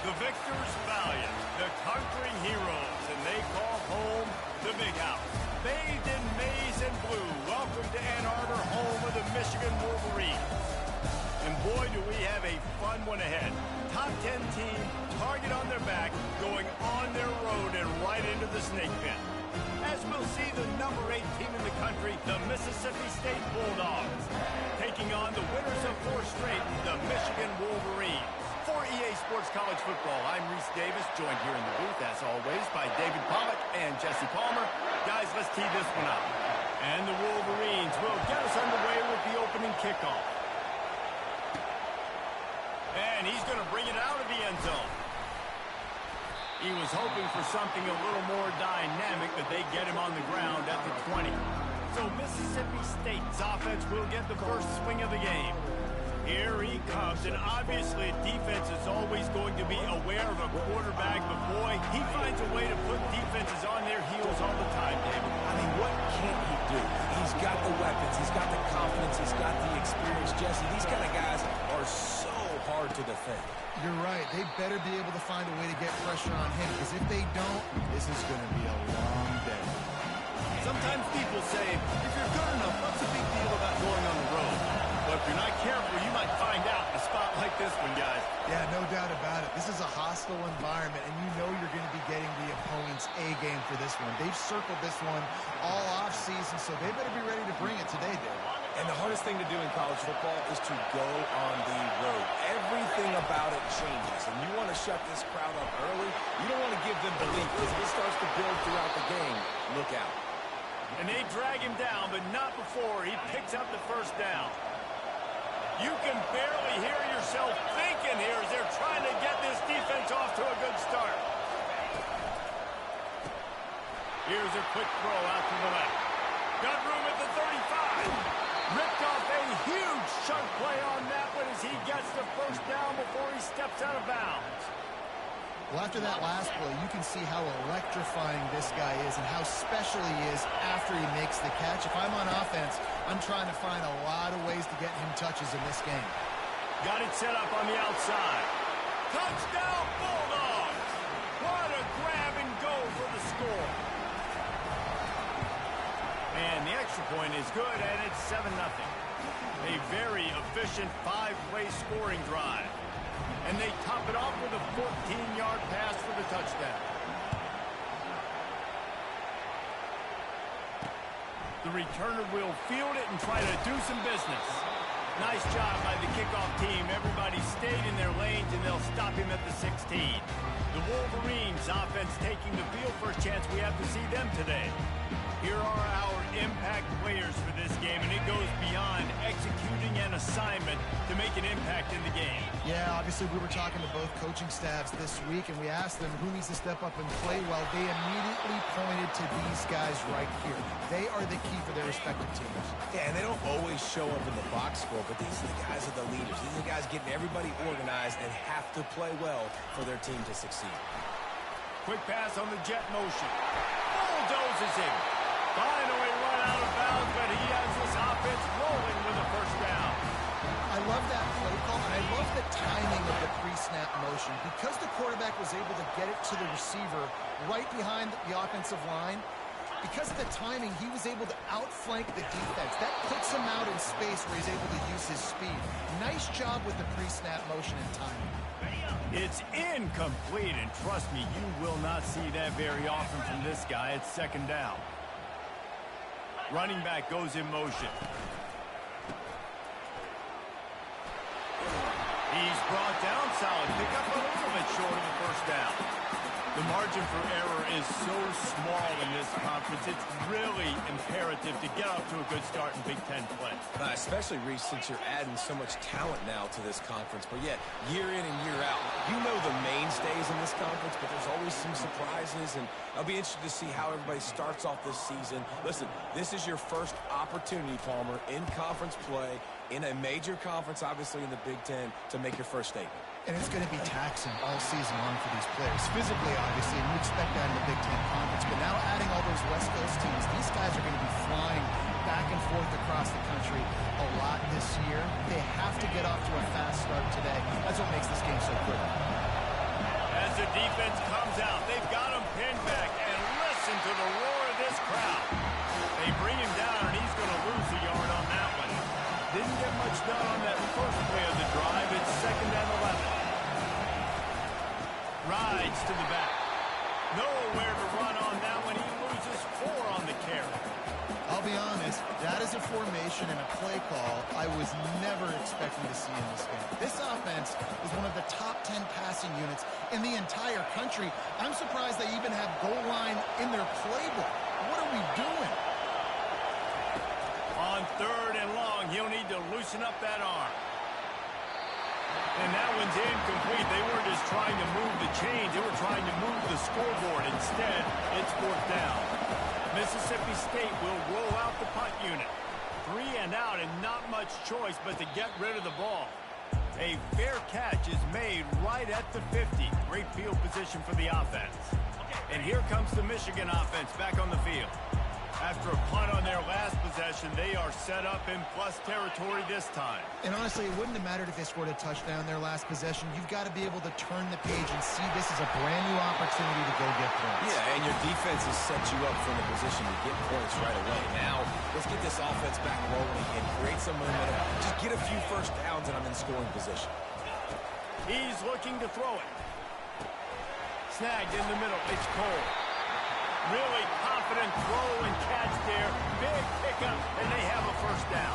The victors valiant, the conquering heroes, and they call home the Big House. Bathed in maize and blue, welcome to Ann Arbor, home of the Michigan Wolverines. And boy, do we have a fun one ahead. Top 10 team, target on their back, going on their road and right into the snake pit. As we'll see the number 8 team in the country, the Mississippi State Bulldogs, taking on the winners of 4 straight, the Michigan Wolverines. For EA Sports College Football, I'm Reese Davis, joined here in the booth, as always, by David Pollack and Jesse Palmer. Guys, let's tee this one up. And the Wolverines will get us underway with the opening kickoff. And he's going to bring it out of the end zone. He was hoping for something a little more dynamic, but they get him on the ground at the 20. So Mississippi State's offense will get the first swing of the game. Here he comes, and obviously defense is always going to be aware of a quarterback, but boy, he finds a way to put defenses on their heels all the time, David. I mean, what can't he do? He's got the weapons, he's got the confidence, he's got the experience. Jesse, these kind of guys are so hard to defend. You're right. They better be able to find a way to get pressure on him, because if they don't, this is going to be a long day. Sometimes people say, if you're good enough, what's the big deal about going on the road? But if you're not careful, you might find out in a spot like this one, guys. Yeah, no doubt about it. This is a hostile environment, and you know you're going to be getting the opponent's A game for this one. They've circled this one all offseason, so they better be ready to bring it today, Dave. And the hardest thing to do in college football is to go on the road. Everything about it changes, and you want to shut this crowd up early. You don't want to give them belief, because if it starts to build throughout the game, look out. And they drag him down, but not before he picks up the first down. You can barely hear yourself thinking here as they're trying to get this defense off to a good start. Here's a quick throw out to the left. Got room at the 35. Ripped off a huge chunk play on that one as he gets the first down before he steps out of bounds. Well, after that last play, you can see how electrifying this guy is and how special he is after he makes the catch. If I'm on offense, I'm trying to find a lot of ways to get him touches in this game. Got it set up on the outside. Touchdown, Bulldogs! What a grab and go for the score. And the extra point is good, and it's 7-0. A very efficient 5-play scoring drive. And they top it off with a 14-yard pass for the touchdown. The returner will field it and try to do some business. Nice job by the kickoff team. Everybody stayed in their lanes, and they'll stop him at the 16. The Wolverines offense taking the field. First chance we have to see them today. Here are our impact players for this game, and it goes beyond executing an assignment to make an impact in the game. Yeah, obviously we were talking to both coaching staffs this week, and we asked them who needs to step up and play well. They immediately pointed to these guys right here. They are the key for their respective teams. Yeah, and they don't always show up in the box score, but these are the guys that are the leaders. These are the guys getting everybody organized and have to play well for their team to succeed. Quick pass on the jet motion. Bulldozes him. Finally run out of bounds, but he has this offense rolling with a first down. I love that play call, and I love the timing of the pre-snap motion. Because the quarterback was able to get it to the receiver right behind the offensive line, because of the timing, he was able to outflank the defense. That puts him out in space where he's able to use his speed. Nice job with the pre-snap motion and timing. It's incomplete, and trust me, you will not see that very often from this guy. It's second down. Running back goes in motion. He's brought down, solid pickup, a little bit short of the first down. The margin for error is so small in this conference, it's really imperative to get off to a good start in Big Ten play. Especially, Reese, since you're adding so much talent now to this conference, but yet, year in and year out, you know the mainstays in this conference, but there's always some surprises, and I'll be interested to see how everybody starts off this season. Listen, this is your first opportunity, Palmer, in conference play, in a major conference, obviously in the Big Ten, to make your first statement. And it's going to be taxing all season long for these players. Physically, obviously, and you expect that in the Big Ten Conference. But now adding all those West Coast teams, these guys are going to be flying back and forth across the country a lot this year. They have to get off to a fast start today. That's what makes this game so critical. defense comes out. They've got him pinned back, and listen to the roar of this crowd. They bring him down, and he's going to lose a yard on that one. Didn't get much done on that first play of the drive. It's 2nd and 11. Rides to the back. Nowhere to run on that one. He loses 4 on the carry. I'll be honest, that is a formation and a play call I was never expecting to see in this game. This offense is one of the top 10 passing units in the entire country. I'm surprised they even have goal line in their playbook. What are we doing? On 3rd and long, he'll need to loosen up that arm. And that one's incomplete. They weren't just trying to move the chains. They were trying to move the scoreboard. Instead, it's 4th down. Mississippi State will roll out the punt unit. 3 and out and not much choice but to get rid of the ball. A fair catch is made right at the 50. Great field position for the offense. And here comes the Michigan offense back on the field. After a punt on their last possession, they are set up in plus territory this time. And honestly, it wouldn't have mattered if they scored a touchdown their last possession. You've got to be able to turn the page and see this is a brand new opportunity to go get points. Yeah, and your defense has set you up for the position to get points right away. Now, let's get this offense back rolling and create some momentum. Just get a few first downs and I'm in scoring position. He's looking to throw it. Snagged in the middle. It's Cole. Really confident throw and catch there. Big pickup, and they have a first down.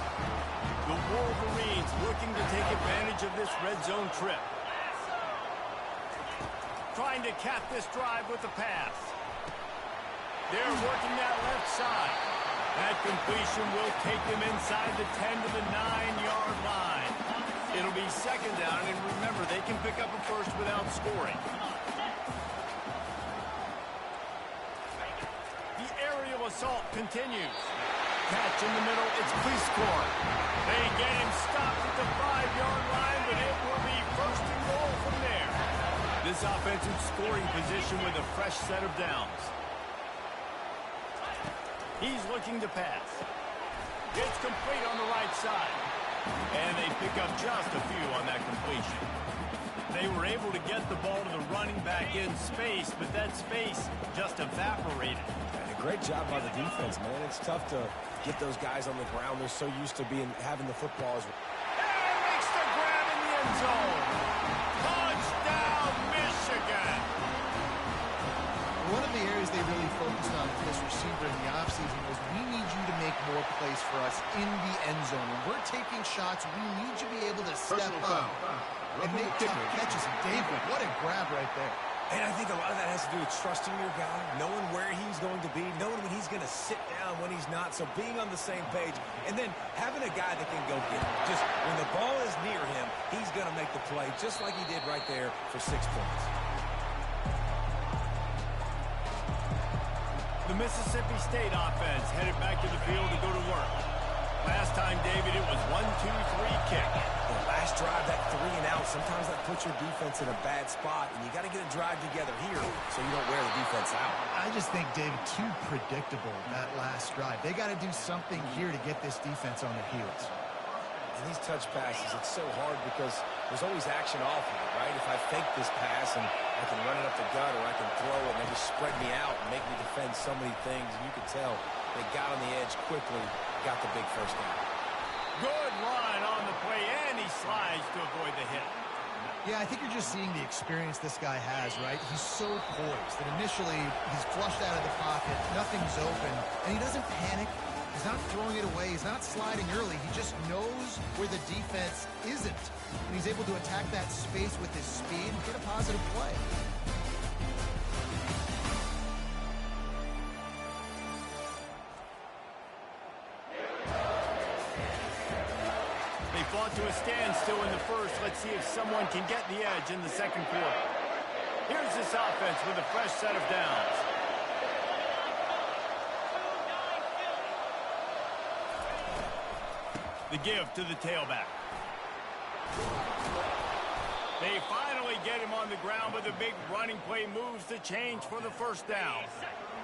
The Wolverines looking to take advantage of this red zone trip. Trying to cap this drive with a pass. They're working that left side. That completion will take them inside the 10 to the 9-yard line. It'll be 2nd down, and remember, they can pick up a first without scoring. Assault continues. Catch in the middle. It's Cleescore. They get him stopped at the 5-yard line, but it will be 1st and goal from there. This offensive scoring position with a fresh set of downs. He's looking to pass. It's complete on the right side. And they pick up just a few on that completion. They were able to get the ball to the running back in space, but that space just evaporated. Great job by the defense, man. It's tough to get those guys on the ground. They're so used to having the footballs. And makes the grab in the end zone. Touchdown, Michigan. One of the areas they really focused on with this receiver in the offseason was we need you to make more plays for us in the end zone. When we're taking shots, we need you to be able to step up and make tough catches. And David, what a grab right there. And I think a lot of that has to do with trusting your guy, knowing where he's going to be, knowing when he's going to sit down, when he's not. So being on the same page, and then having a guy that can go get him. Just when the ball is near him, he's going to make the play, just like he did right there for 6 points. The Mississippi State offense headed back to the field to go to work. Last time, David, it was 1-2-3 kick. The last drive, that 3 and out, sometimes that puts your defense in a bad spot, and you got to get a drive together here so you don't wear the defense out. I just think, David, too predictable, that last drive. They got to do something here to get this defense on their heels. And these touch passes, it's so hard because there's always action off of it, right? If I fake this pass and I can run it up the gut or I can throw it and they just spread me out and make me defend so many things, and you can tell they got on the edge quickly, got the big first down. Good line on the play, and he slides to avoid the hit. Yeah, I think you're just seeing the experience this guy has, right? He's so poised that initially he's flushed out of the pocket, nothing's open, and he doesn't panic. He's not throwing it away. He's not sliding early. He just knows where the defense isn't, and he's able to attack that space with his speed and get a positive play. They fought to a standstill in the first. Let's see if someone can get the edge in the second quarter. Here's this offense with a fresh set of downs. The give to the tailback. They finally get him on the ground, but the big running play moves the change for the first down.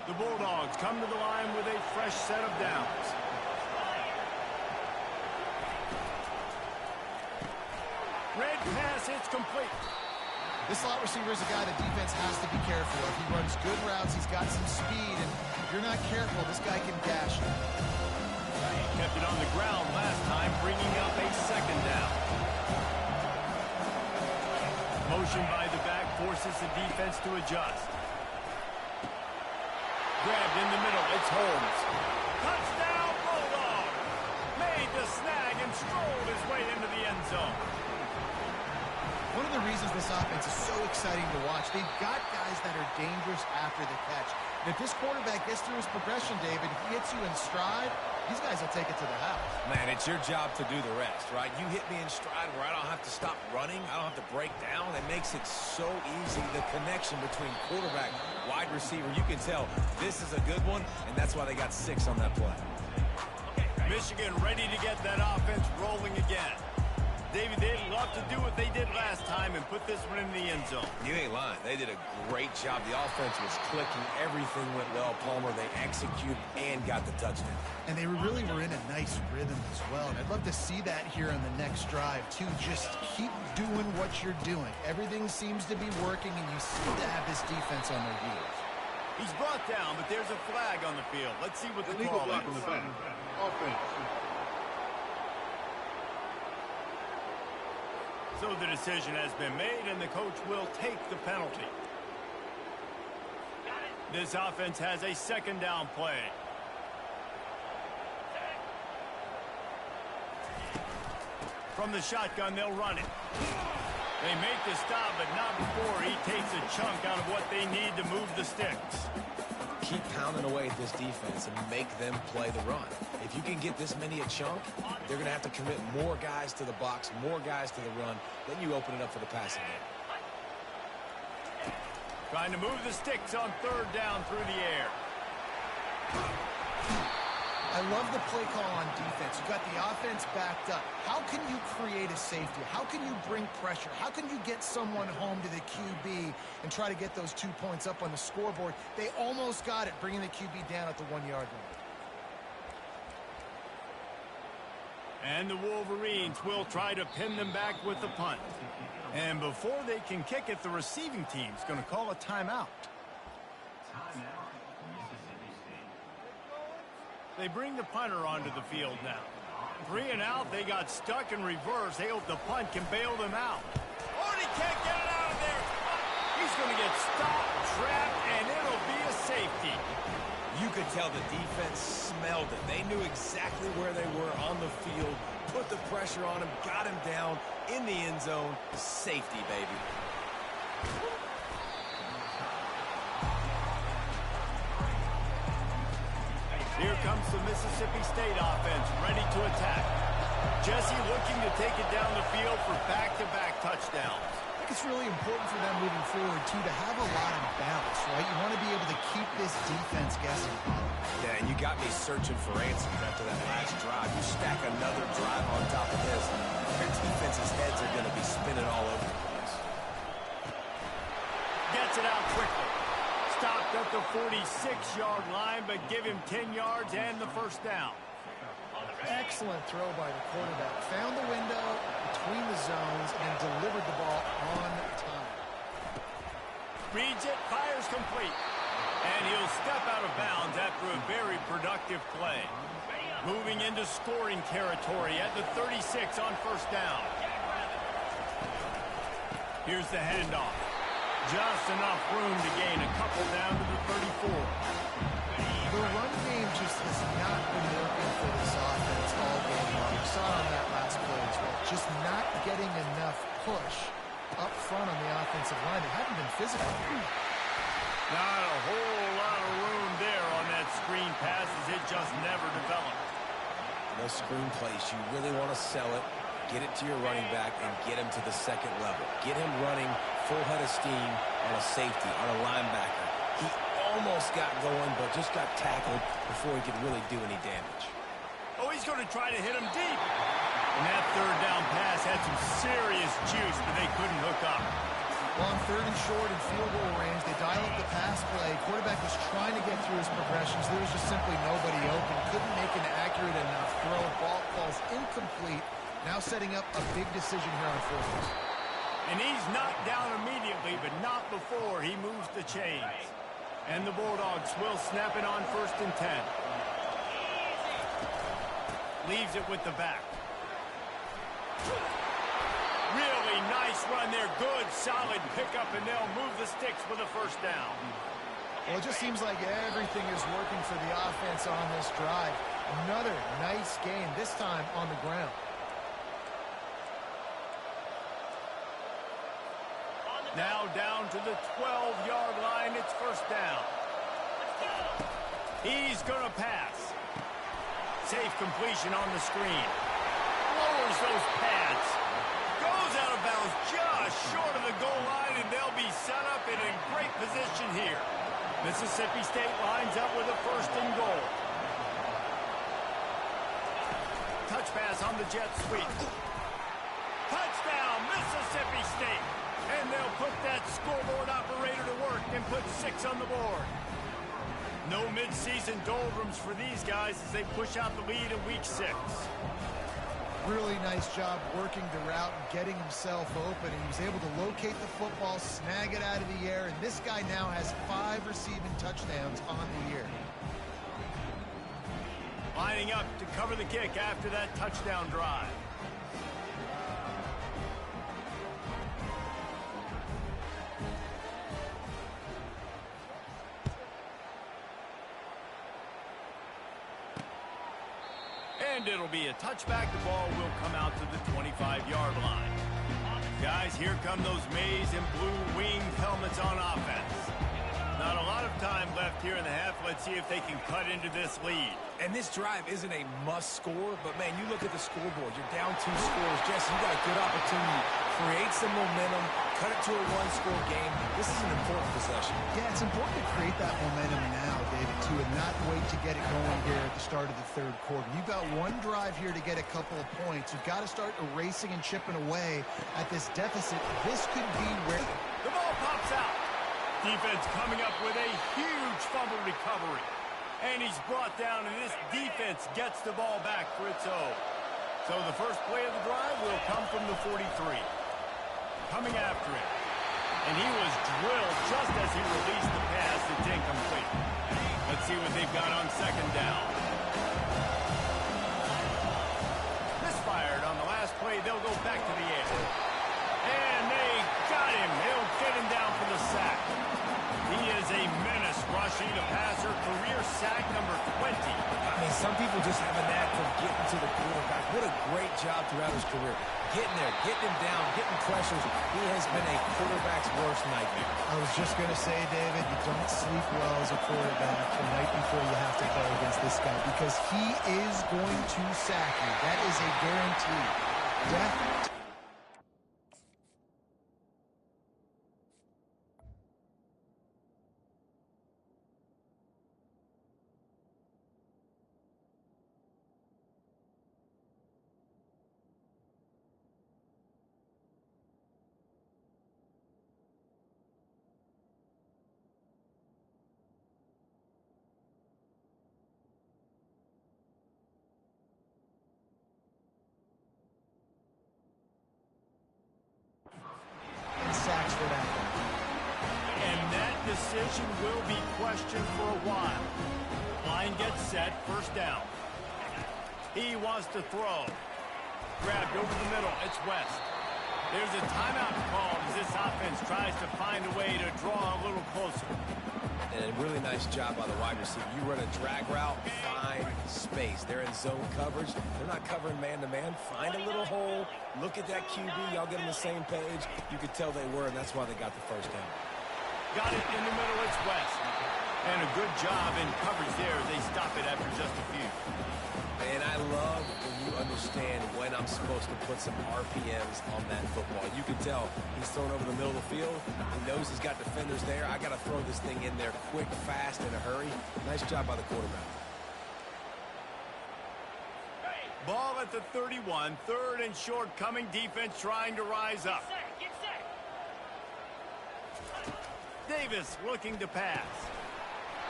The Bulldogs come to the line with a fresh set of downs. Red pass, it's complete. This slot receiver is a guy the defense has to be careful of. He runs good routes. He's got some speed, and if you're not careful, this guy can gash you. He kept it on the ground last time, bringing up a second down. Motion by the back forces the defense to adjust. Grabbed in the middle. It's Holmes. Touchdown, Bulldog! Made the snag and strolled his way into the end zone. One of the reasons this offense is so exciting to watch, they've got guys that are dangerous after the catch. And if this quarterback gets through his progression, David, he hits you in stride, these guys will take it to the house. Man, it's your job to do the rest, right? You hit me in stride where I don't have to stop running. I don't have to break down. It makes it so easy. The connection between quarterback, wide receiver, you can tell this is a good one, and that's why they got 6 on that play. Michigan ready to get that offense rolling again. David, they'd love to do what they did last time and put this one in the end zone. You ain't lying. They did a great job. The offense was clicking. Everything went well. Palmer, they executed and got the touchdown. And they really were in a nice rhythm as well. And I'd love to see that here on the next drive, too. Just keep doing what you're doing. Everything seems to be working, and you seem to have this defense on their heels. He's brought down, but there's a flag on the field. Let's see what the call is. Offense. So the decision has been made, and the coach will take the penalty. This offense has a second down play. From the shotgun, they'll run it. They make the stop, but not before he takes a chunk out of what they need to move the sticks. Keep pounding away at this defense and make them play the run. If you can get this many a chunk, they're going to have to commit more guys to the box, more guys to the run. Then you open it up for the passing game. Trying to move the sticks on third down through the air. I love the play call on defense. You've got the offense backed up. How can you create a safety? How can you bring pressure? How can you get someone home to the QB and try to get those 2 points up on the scoreboard? They almost got it, bringing the QB down at the 1-yard line. And the Wolverines will try to pin them back with the punt. And before they can kick it, the receiving team's going to call a timeout. They bring the punter onto the field now. 3 and out, they got stuck in reverse. They hope the punt can bail them out. Oh, and he can't get it out of there. He's going to get stopped, trapped, and it'll be a safety. You could tell the defense smelled it. They knew exactly where they were on the field, put the pressure on him, got him down in the end zone. Safety, baby. Here comes the Mississippi State offense, ready to attack. Jesse looking to take it down the field for back-to-back touchdowns. I think it's really important for them moving forward, too, to have a lot of balance, right? You want to be able to keep this defense guessing. Yeah, and you got me searching for answers after that last drive. You stack another drive on top of this, their defense's heads are going to be spinning all over the place. Gets it out quickly. Stopped at the 46-yard line, but give him 10 yards and the first down. Excellent throw by the quarterback. Found the window between the zones and delivered the ball on time. Reads it, fires complete. And he'll step out of bounds after a very productive play. Moving into scoring territory at the 36 on first down. Here's the handoff. Just enough room to gain a couple down to the 34. The run game just has not been working for this offense all game long. We saw it on that last play as well. Just not getting enough push up front on the offensive line. They haven't been physical. Not a whole lot of room there on that screen pass as it just never developed. No screen plays. You really want to sell it, get it to your running back, and get him to the second level. Get him running full head of steam on a safety, on a linebacker. He almost got going, but just got tackled before he could really do any damage. Oh, he's going to try to hit him deep. And that third down pass had some serious juice, but they couldn't hook up. Well, on third and short and field goal range, they dial up the pass play. Quarterback was trying to get through his progressions. There was just simply nobody open. Couldn't make an accurate enough throw. Ball falls incomplete. Now setting up a big decision here on fourth. And he's knocked down immediately, but not before he moves the chains. And the Bulldogs will snap it on 1st and 10. Leaves it with the back. Really nice run there. Good, solid pickup, and they'll move the sticks with a 1st down. Well, it just seems like everything is working for the offense on this drive. Another nice game, this time on the ground. Now down to the 12-yard line. It's 1st down. He's going to pass. Safe completion on the screen. Lowers those pads. Goes out of bounds just short of the goal line, and they'll be set up in a great position here. Mississippi State lines up with a 1st and goal. Touch pass on the jet sweep. Touchdown, Mississippi State. And they'll put that scoreboard operator to work and put 6 on the board. No midseason doldrums for these guys as they push out the lead in week 6. Really nice job working the route and getting himself open. And he was able to locate the football, snag it out of the air, and this guy now has 5 receiving touchdowns on the year. Lining up to cover the kick after that touchdown drive. And it'll be a touchback. The ball will come out to the 25-yard line. Guys, here come those maize and blue winged helmets on offense. Not a lot of time left here in the half. Let's see if they can cut into this lead. And this drive isn't a must score, but man, you look at the scoreboard. You're down 2 scores. Jesse, you got a good opportunity. Create some momentum. Cut it to a 1-score game. This is an important possession. Yeah, it's important to create that momentum now, David, too, and not wait to get it going here at the start of the 3rd quarter. You've got one drive here to get a couple of points. You've got to start erasing and chipping away at this deficit. This could be where... The ball pops out. Defense coming up with a huge fumble recovery. And he's brought down, and this defense gets the ball back for its own. So the first play of the drive will come from the 43. Coming after it. And he was drilled just as he released the pass. It's incomplete. Let's see what they've got on 2nd down. Misfired on the last play. They'll go back to the air. And they got him. They'll get him down for the sack. He is a menace rushing the passer. Career sack number 20. I mean, some people just have a knack for getting to the quarterback. What a great job throughout his career. Getting there, getting him down, getting pressures. He has been a quarterback's worst nightmare. I was just going to say, David, you don't sleep well as a quarterback the night before you have to play against this guy because he is going to sack you. That is a guarantee. Death. Sacks for that one. And that decision will be questioned for a while. Line gets set, 1st down. He wants to throw. Grabbed over the middle, it's West. There's a timeout called as this offense tries to find a way to draw a little closer. And a really nice job by the wide receiver. You run a drag route, find space. They're in zone coverage. They're not covering man-to-man. Find a little hole. Look at that QB. Y'all get on the same page. You could tell they were, and that's why they got the 1st down. Got it in the middle. It's West. And a good job in coverage there. They stop it after just a few. And I love when you understand when I'm supposed to put some RPMs on that football. You can tell he's thrown over the middle of the field. He knows he's got defenders there. I got to throw this thing in there quick, fast, in a hurry. Nice job by the quarterback. Ball at the 31. 3rd and short coming. Defense trying to rise up. Davis looking to pass.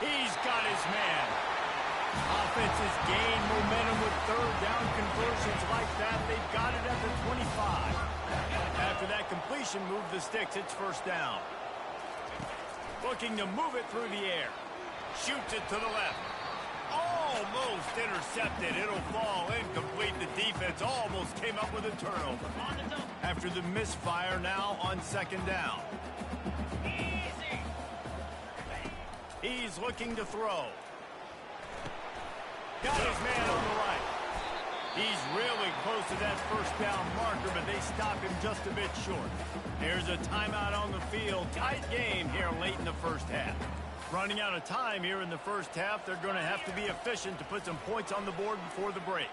He's got his man. Offenses gain momentum with third down conversions like that. They've got it at the 25. After that completion, move the sticks. It's first down. Looking to move it through the air. Shoots it to the left. Almost intercepted. It'll fall incomplete. The defense almost came up with a turnover. After the misfire, now on second down. He's looking to throw. Got his man on the right. He's really close to that first down marker, but they stop him just a bit short. There's a timeout on the field. Tight game here late in the first half. Running out of time here in the first half. They're going to have to be efficient to put some points on the board before the break.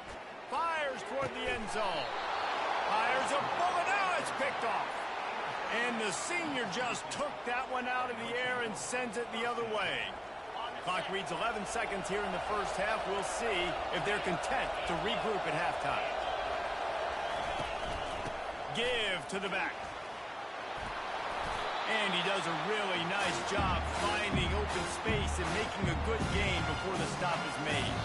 Fires toward the end zone. Fires a bullet. Now it's picked off. And the senior just took that one out of the air and sends it the other way. Clock reads 11 seconds here in the first half. We'll see if they're content to regroup at halftime. Give to the back. And he does a really nice job finding open space and making a good gain before the stop is made.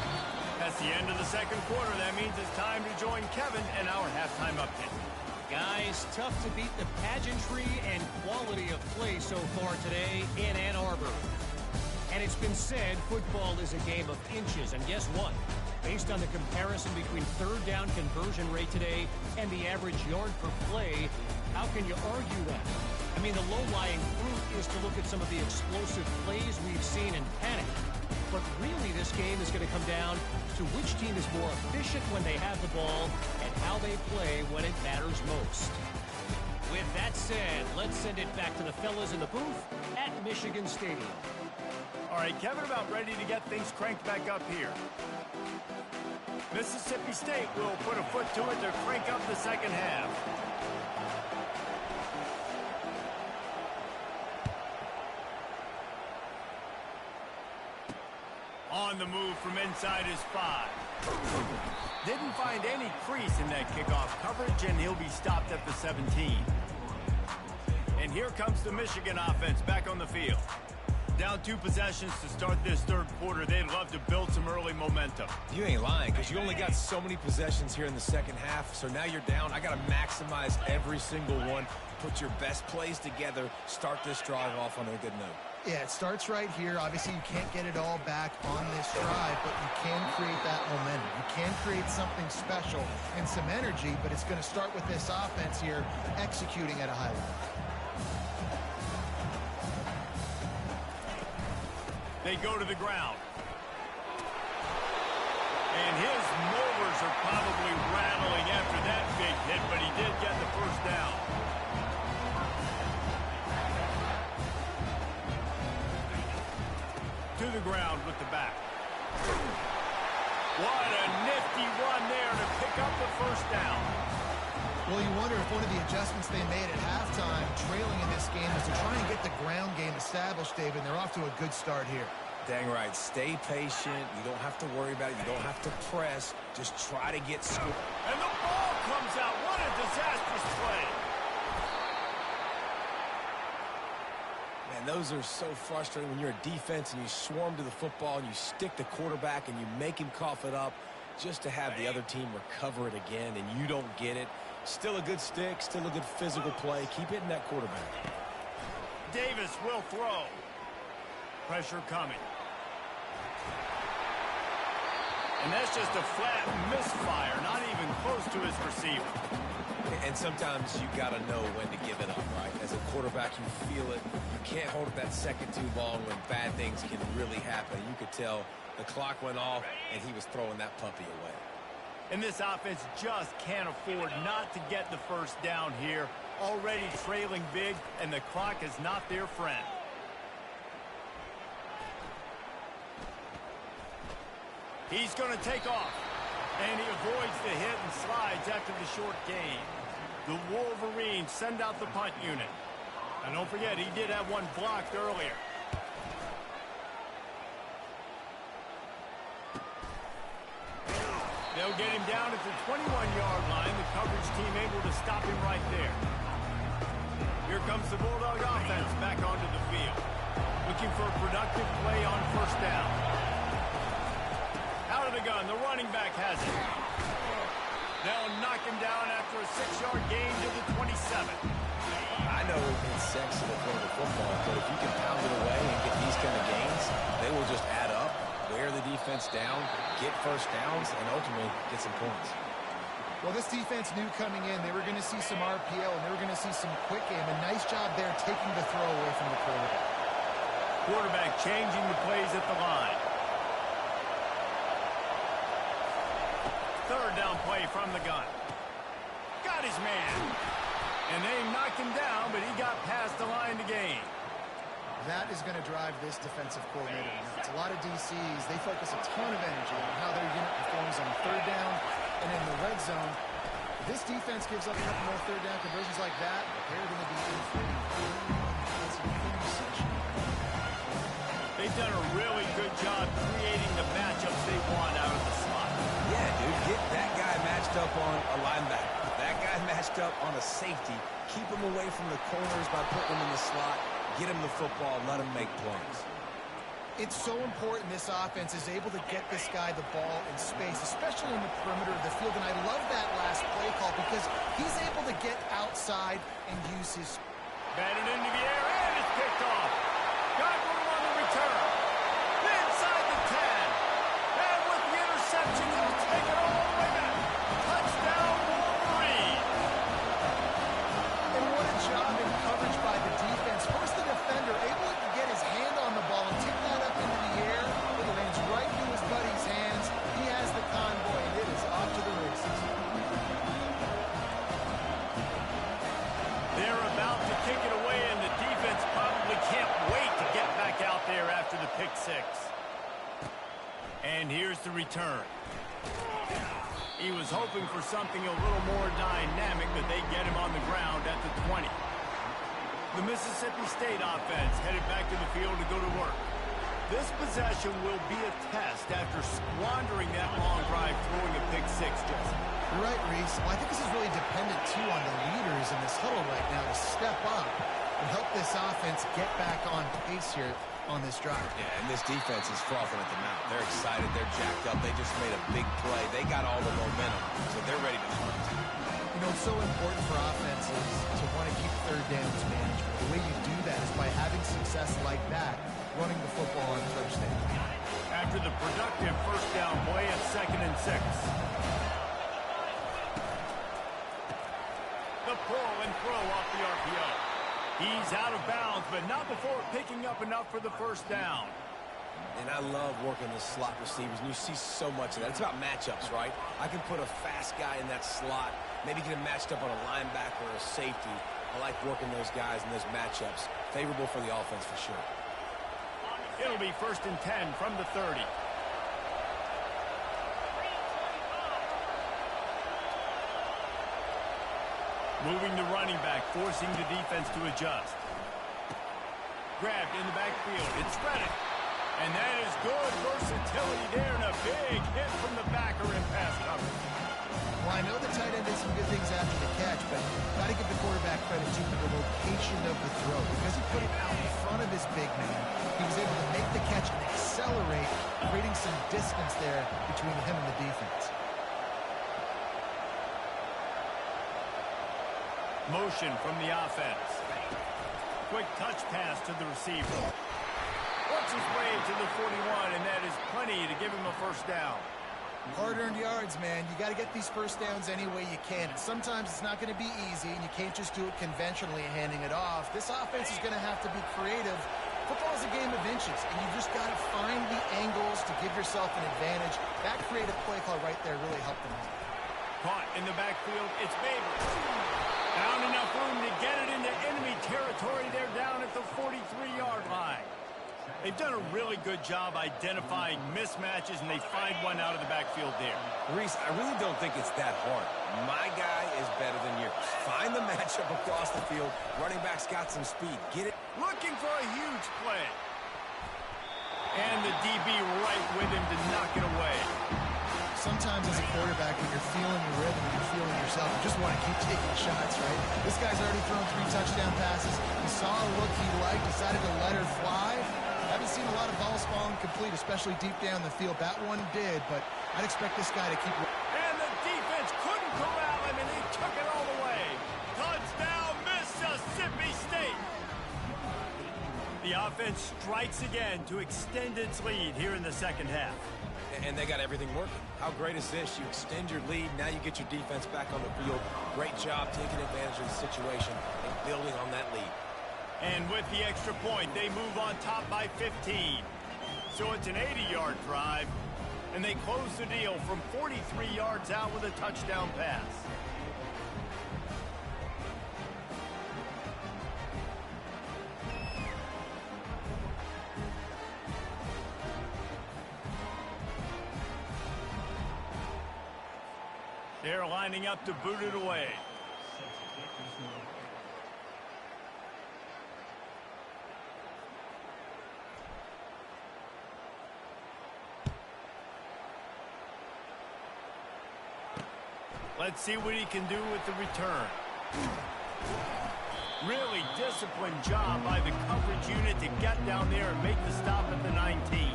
That's the end of the second quarter. That means it's time to join Kevin and our halftime update. Guys, tough to beat the pageantry and quality of play so far today in Ann Arbor. And it's been said football is a game of inches. And guess what? Based on the comparison between third down conversion rate today and the average yard per play, how can you argue that? I mean, the low-lying fruit is to look at some of the explosive plays we've seen and panic. But really, this game is going to come down to which team is more efficient when they have the ball and how they play when it matters most. With that said, let's send it back to the fellas in the booth at Michigan Stadium. All right, Kevin, about ready to get things cranked back up here. Mississippi State will put a foot to it to crank up the second half. On the move from inside his 5. Didn't find any crease in that kickoff coverage, and he'll be stopped at the 17. And here comes the Michigan offense back on the field. Down 2 possessions to start this third quarter. They'd love to build some early momentum. You ain't lying, because you only got so many possessions here in the second half, so now you're down. I got to maximize every single one, put your best plays together, start this drive off on a good note. Yeah, it starts right here. Obviously, you can't get it all back on this drive, but you can create that momentum. You can create something special and some energy, but it's going to start with this offense here executing at a high level. They go to the ground. And his molars are probably rattling after that big hit, but he did get the first down. To the ground with the back. What a nifty run there to pick up the first down. Well, you wonder if one of the adjustments they made at halftime, trailing in this game, was to try and get the ground game established, David. They're off to a good start here. Dang right. Stay patient. You don't have to worry about it. You don't have to press. Just try to get scored. And the ball comes out. What a disastrous play. Man, those are so frustrating when you're a defense and you swarm to the football and you stick the quarterback and you make him cough it up just to have the other team recover it again and you don't get it. Still a good stick, still a good physical play. Keep hitting that quarterback. Davis will throw. Pressure coming. And that's just a flat misfire, not even close to his receiver. And sometimes you got to know when to give it up, right? As a quarterback, you feel it. You can't hold it that second too long when bad things can really happen. You could tell the clock went off, and he was throwing that puppy away. And this offense just can't afford not to get the first down here. Already trailing big, and the clock is not their friend. He's going to take off. And he avoids the hit and slides after the short gain. The Wolverines send out the punt unit. And don't forget, he did have one blocked earlier. They'll get him down at the 21-yard line. The coverage team able to stop him right there. Here comes the Bulldog offense back onto the field. Looking for a productive play on first down. has it. They'll knock him down after a 6-yard gain to the 27. I know it's sexy to throw the football, but if you can pound it away and get these kind of gains, they will just add up, wear the defense down, get first downs, and ultimately get some points. Well, this defense knew coming in they were going to see some RPO and they were going to see some quick game. A nice job there taking the throw away from the quarterback. Quarterback changing the plays at the line. Third down play from the gun. Got his man. And they knocked him down, but he got past the line to gain. That is going to drive this defensive coordinator nuts. A lot of DCs, they focus a ton of energy on how their unit performs on third down and in the red zone. If this defense gives up a couple more third down conversions like that, they're going to be in for They've done a really good job creating the matchups they want out of the slot. Yeah, dude, get that guy matched up on a linebacker. That guy matched up on a safety. Keep him away from the corners by putting him in the slot. Get him the football, let him make plays. It's so important this offense is able to get this guy the ball in space, especially in the perimeter of the field. And I love that last play call because he's able to get outside and use his... Batted into the air, and it's picked off. Got room on the return. Inside the 10. And with the interception, he'll take it all the way back. Touchdown, Wolverine. And what a job in coverage by the defense. First the defender able to get his hand on the ball and tip that up into the air. It lands right into his buddy's hands. He has the convoy, and it is off to the races. They're about to kick it away, and the defense probably can't wait to get back out there after the pick six. And here's the return. He was hoping for something a little more dynamic, but they get him on the ground at the 20. The Mississippi State offense headed back to the field to go to work. This possession will be a test after squandering that long drive throwing a pick six, Jesse. You're right, Reese. Well, I think this is really dependent, too, on the leaders in this huddle right now to step up and help this offense get back on pace here on this drive. Yeah, and this defense is frothing at the mouth. They're excited. They're jacked up. They just made a big play. They got all the momentum, so they're ready to hunt. You know, it's so important for offenses to want to keep third downs management. The way you do that is by having success like that, running the football on first down. After the productive first down play at 2nd and 6. The pull and throw off the RPO. He's out of bounds, but not before picking up enough for the first down. And I love working the slot receivers, and you see so much of that. It's about matchups, right? I can put a fast guy in that slot, maybe get him matched up on a linebacker or a safety. I like working those guys in those matchups. Favorable for the offense for sure. It'll be 1st and 10 from the 30. Moving the running back, forcing the defense to adjust. Grabbed in the backfield. It's Reddick. And that is good versatility there and a big hit from the backer in pass coverage. Well, I know the tight end did some good things after the catch, but got to give the quarterback credit too for the location of the throw. Because he put it out in front of his big man, he was able to make the catch and accelerate, creating some distance there between him and the defense. Motion from the offense. Quick touch pass to the receiver. Works his way to the 41, and that is plenty to give him a first down. Hard-earned yards, man. You got to get these first downs any way you can. And sometimes it's not going to be easy, and you can't just do it conventionally and handing it off. This offense is going to have to be creative. Football is a game of inches, and you just got to find the angles to give yourself an advantage. That creative play call right there really helped them out. Caught in the backfield, it's Baber. Found enough room to get it into enemy territory. They're down at the 43-yard line. They've done a really good job identifying mismatches, and they find one out of the backfield there. Reese, I really don't think it's that hard. My guy is better than yours. Find the matchup across the field. Running back's got some speed. Get it. Looking for a huge play. And the DB right with him to knock it away. Sometimes as a quarterback, when you're feeling the rhythm and you're feeling yourself, you just want to keep taking shots, right? This guy's already thrown 3 touchdown passes. He saw a look he liked, decided to let her fly. Haven't seen a lot of balls falling completely complete, especially deep down the field. That one did, but I'd expect this guy to keep... And the defense couldn't corral him, and he took it all the way. Touchdown, Mississippi State. The offense strikes again to extend its lead here in the second half. And they got everything working. How great is this? You extend your lead, now you get your defense back on the field. Great job taking advantage of the situation and building on that lead. And with the extra point, they move on top by 15. So it's an 80-yard drive, and they close the deal from 43 yards out with a touchdown pass. They're lining up to boot it away. Let's see what he can do with the return. Really disciplined job by the coverage unit to get down there and make the stop at the 19.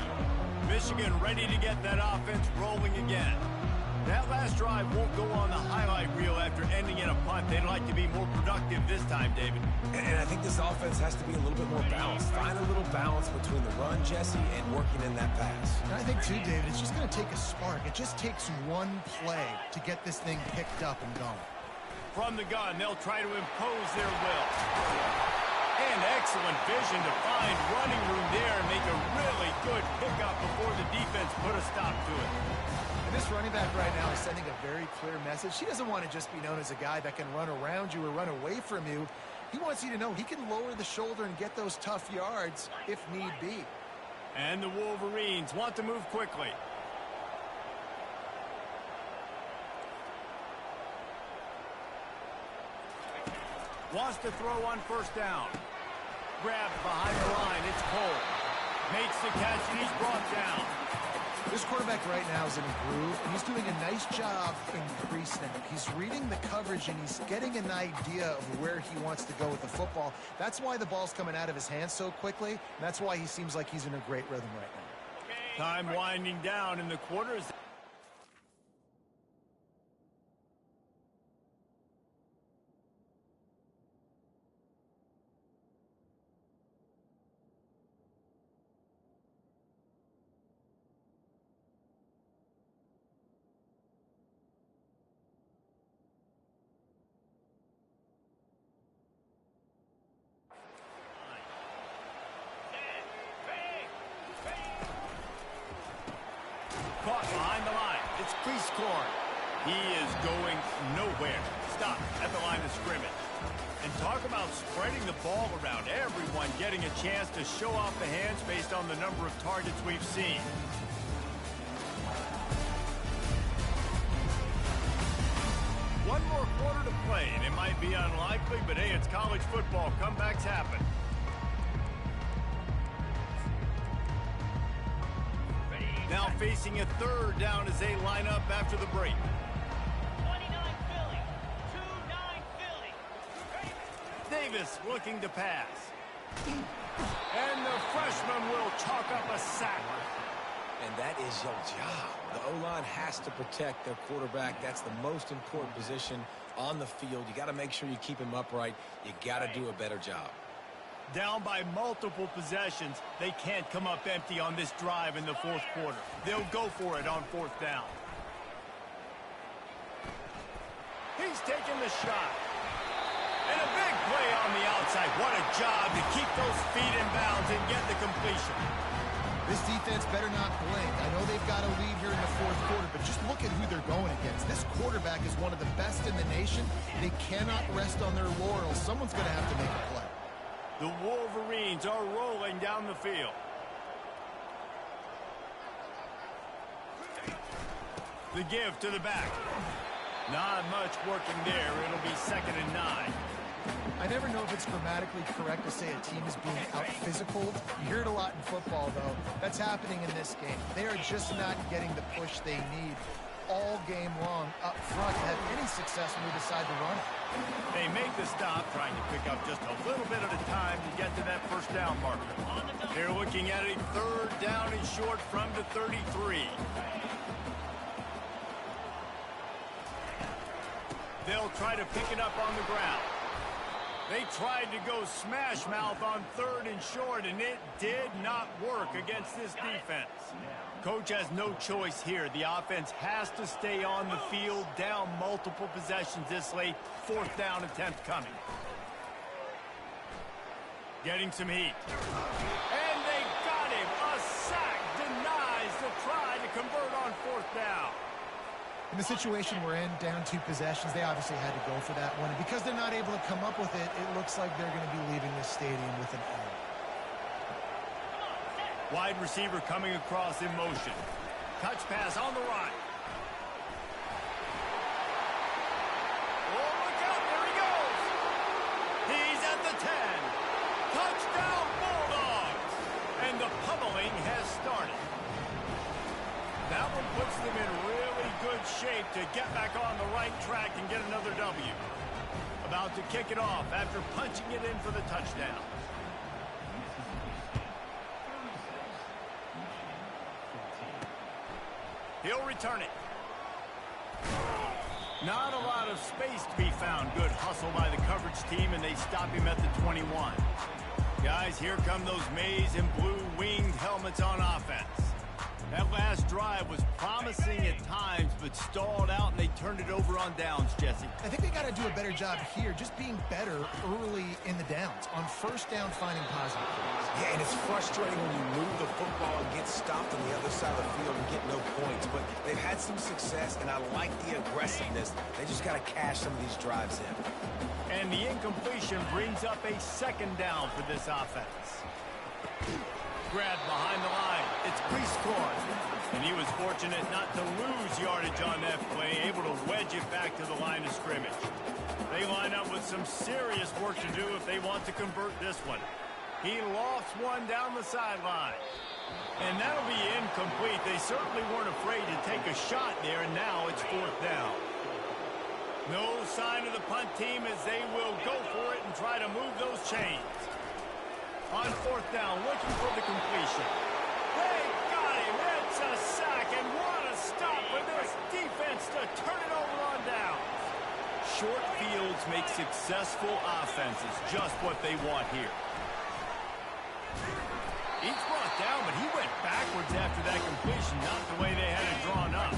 Michigan ready to get that offense rolling again. That last drive won't go on the highlight reel after ending in a punt. They'd like to be more productive this time, David. And I think this offense has to be a little bit more balanced. Find a little balance between the run, Jesse, and working in that pass. And I think, too, David, it's just going to take a spark. It just takes one play to get this thing picked up and going. From the gun, they'll try to impose their will. And excellent vision to find running room there and make a really good pickup before the defense put a stop to it. This running back right now is sending a very clear message. He doesn't want to just be known as a guy that can run around you or run away from you. He wants you to know he can lower the shoulder and get those tough yards if need be. And the Wolverines want to move quickly. Wants to throw on first down. Grabbed behind the line. It's Cole. Makes the catch and he's brought down. This quarterback right now is in a groove, and he's doing a nice job in pre-snap. He's reading the coverage, and he's getting an idea of where he wants to go with the football. That's why the ball's coming out of his hands so quickly, and that's why he seems like he's in a great rhythm right now. Time winding down in the quarters. Caught behind the line. It's Cleescorn. He is going nowhere. Stop at the line of scrimmage. And talk about spreading the ball around. Everyone getting a chance to show off the hands based on the number of targets we've seen. One more quarter to play, and it might be unlikely, but hey, it's college football. Comebacks happen. Now facing a third down as they line up after the break. 29 Philly, 2-9 Philly. Davis looking to pass. And the freshman will chalk up a sack. And that is your job. The O-line has to protect their quarterback. That's the most important position on the field. You got to make sure you keep him upright. You got to do a better job. Down by multiple possessions, they can't come up empty on this drive in the fourth quarter. They'll go for it on fourth down. He's taking the shot. And a big play on the outside. What a job to keep those feet in bounds and get the completion. This defense better not blink. I know they've got a lead here in the fourth quarter, but just look at who they're going against. This quarterback is one of the best in the nation. They cannot rest on their laurels. Someone's going to have to make a play. The Wolverines are rolling down the field. The give to the back. Not much working there. It'll be 2nd and 9. I never know if it's grammatically correct to say a team is being out-physicaled. You hear it a lot in football, though. That's happening in this game. They are just not getting the push they need all game long up front to have any success when they decide to run it. They make the stop, trying to pick up just a little bit at a time to get to that first down marker. They're looking Looking at a third down and short from the 33. They'll try to pick it up on the ground. They tried to go smash mouth on third and short, and it did not work against this defense. Coach has no choice here. The offense has to stay on the field, down multiple possessions this late. Fourth down attempt coming. Getting some heat. And they got him. A sack denies the try to convert on fourth down. In the situation we're in, down 2 possessions, they obviously had to go for that one. And because they're not able to come up with it, it looks like they're going to be leaving this stadium with an L. Wide receiver coming across in motion. Touch pass on the right. Oh, look out. There he goes. He's at the 10. Touchdown, Bulldogs. And the pummeling has started. That one puts them in really good shape to get back on the right track and get another W. About to kick it off after punching it in for the touchdown. He'll return it. Not a lot of space to be found. Good hustle by the coverage team, and they stop him at the 21. Guys, here come those maize and blue winged helmets on offense. That last drive was promising at times, but stalled out, and they turned it over on downs, Jesse. I think they got to do a better job here, just being better early in the downs. On first down, finding positive plays. Yeah, and it's frustrating when you move the football and get stopped on the other side of the field and get no points. But they've had some success, and I like the aggressiveness. They just got to cash some of these drives in. And the incompletion brings up a second down for this offense. Grabbed behind the line. It's Priestcorn. And he was fortunate not to lose yardage on that play, able to wedge it back to the line of scrimmage. They line up with some serious work to do if they want to convert this one. He lofts one down the sideline. And that'll be incomplete. They certainly weren't afraid to take a shot there, and now it's fourth down. No sign of the punt team as they will go for it and try to move those chains. On fourth down, looking for the completion. They got him. It's a sack, and what a stop for this defense to turn it over on down. Short fields make successful offenses just what they want here. He's brought down, but he went backwards after that completion, not the way they had it drawn up.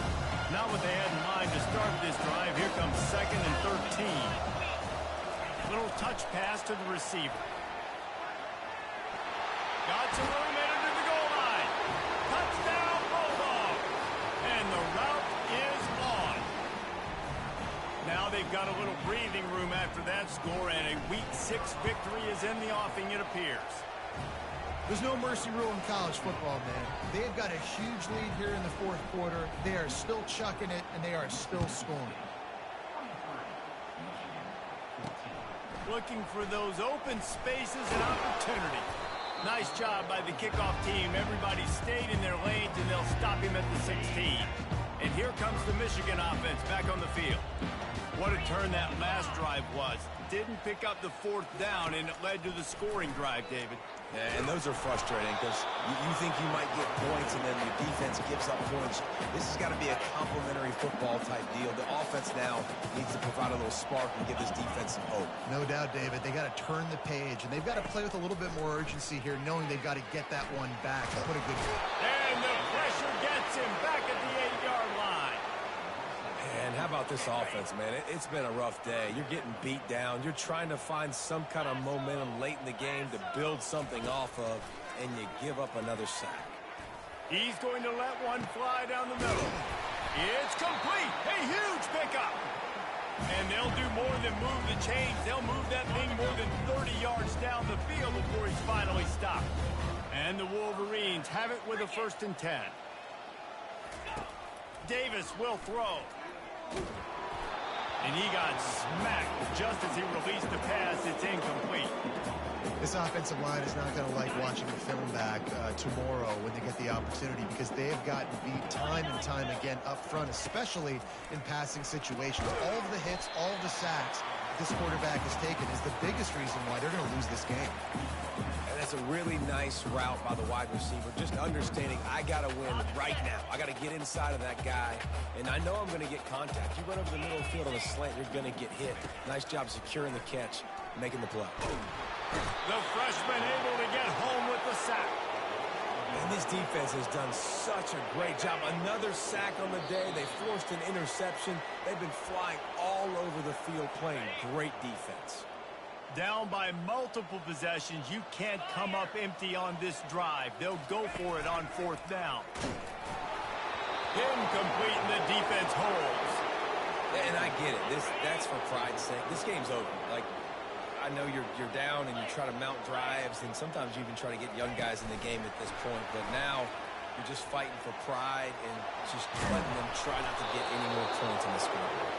Not what they had in mind to start this drive. Here comes 2nd and 13. Little touch pass to the receiver. Got some room, entered to the goal line. Touchdown, Bulldogs. And the route is on. Now they've got a little breathing room after that score, and a Week 6 victory is in the offing, it appears. There's no mercy rule in college football, man. They've got a huge lead here in the fourth quarter. They are still chucking it, and they are still scoring. Looking for those open spaces and opportunity. Nice job by the kickoff team. Everybody stayed in their lanes, and they'll stop him at the 16. And here comes the Michigan offense back on the field. What a turn that last drive was. Didn't pick up the fourth down, and it led to the scoring drive, David. Yeah, and those are frustrating because you think you might get points and then the defense gives up points. This has got to be a complementary football type deal. The offense now needs to provide a little spark and give this defense some hope. No doubt, David. They got to turn the page, and they've got to play with a little bit more urgency here, knowing they've got to get that one back. What a good game. And the pressure gets him back at the 8-yard line. And how about this offense, man? It's been a rough day. You're getting beat down. You're trying to find some kind of momentum late in the game to build something off of, and you give up another sack. He's going to let one fly down the middle. It's complete. A huge pickup. And they'll do more than move the chains. They'll move that thing more than 30 yards down the field before he's finally stopped. And the Wolverines have it with a 1st and 10. Davis will throw. And he got smacked just as he released the pass. It's incomplete. This offensive line is not going to like watching the film back tomorrow when they get the opportunity, because they have gotten beat time and time again up front, especially in passing situations. All of the hits, all of the sacks this quarterback has taken is the biggest reason why they're going to lose this game. And that's a really nice route by the wide receiver. Just understanding I got to win right now. I got to get inside of that guy, and I know I'm going to get contact. You run over the middle of the field on a slant, you're going to get hit. Nice job securing the catch, making the play. The freshman able to get home with the sack. And this defense has done such a great job. Another sack on the day. They forced an interception. They've been flying all over the field playing great defense. Down by multiple possessions, you can't come up empty on this drive. They'll go for it on 4th down. Incomplete, and the defense holds. And I get it. That's for pride's sake. This game's over. Like, I know you're down and you try to mount drives, and sometimes you even try to get young guys in the game at this point. But now you're just fighting for pride and just letting them try not to get any more points in the scoreboard.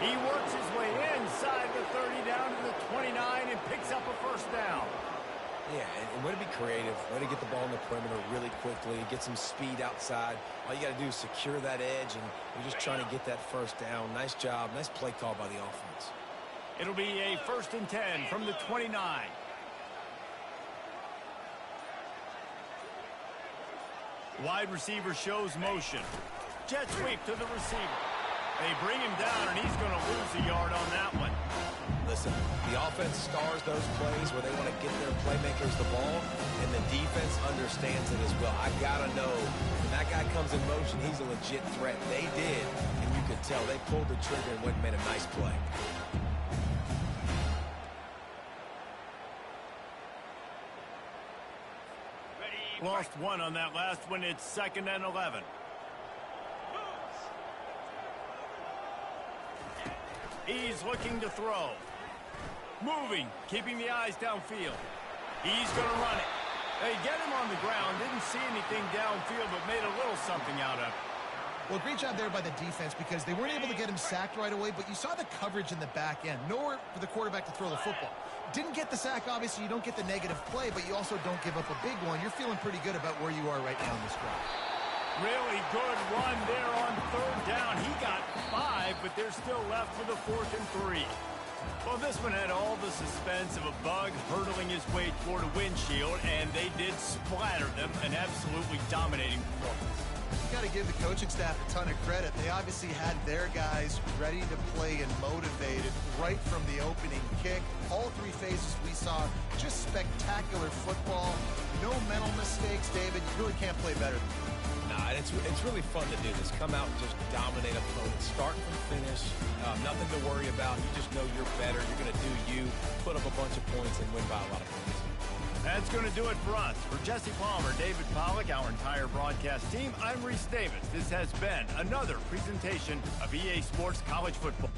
He works his way inside the 30 down to the 29 and picks up a 1st down. Yeah, and way to be creative, way to get the ball in the perimeter really quickly, get some speed outside. All you got to do is secure that edge, and you're just trying to get that 1st down. Nice job, nice play call by the offense. It'll be a 1st and 10 from the 29. Wide receiver shows motion. Jet sweep to the receiver. They bring him down, and he's going to lose a yard on that one. Listen, the offense stars those plays where they want to get their playmakers the ball, and the defense understands it as well. I got to know when that guy comes in motion, he's a legit threat. They did, and you could tell they pulled the trigger and went and made a nice play. Lost one on that last one. It's 2nd and 11. He's looking to throw. Moving, keeping the eyes downfield. He's going to run it. They get him on the ground. Didn't see anything downfield, but made a little something out of it. Well, great job there by the defense because they weren't able to get him sacked right away, but you saw the coverage in the back end. Nowhere for the quarterback to throw the football. Didn't get the sack, obviously. You don't get the negative play, but you also don't give up a big one. You're feeling pretty good about where you are right now in this drive. Really good run there on 3rd down. He got 5, but they're still left for the 4th and 3. Well, this one had all the suspense of a bug hurtling his way toward a windshield, and they did splatter them, an absolutely dominating performance. You got to give the coaching staff a ton of credit. They obviously had their guys ready to play and motivated right from the opening kick. All 3 phases we saw just spectacular football. No mental mistakes, David. You really can't play better than that. Nah, it's really fun to do this. Come out and just dominate opponents. Start from finish. Nothing to worry about. You just know you're better. You're going to do you, put up a bunch of points, and win by a lot of points. That's going to do it for us. For Jesse Palmer, David Pollack, our entire broadcast team, I'm Reese Davis. This has been another presentation of EA Sports College Football.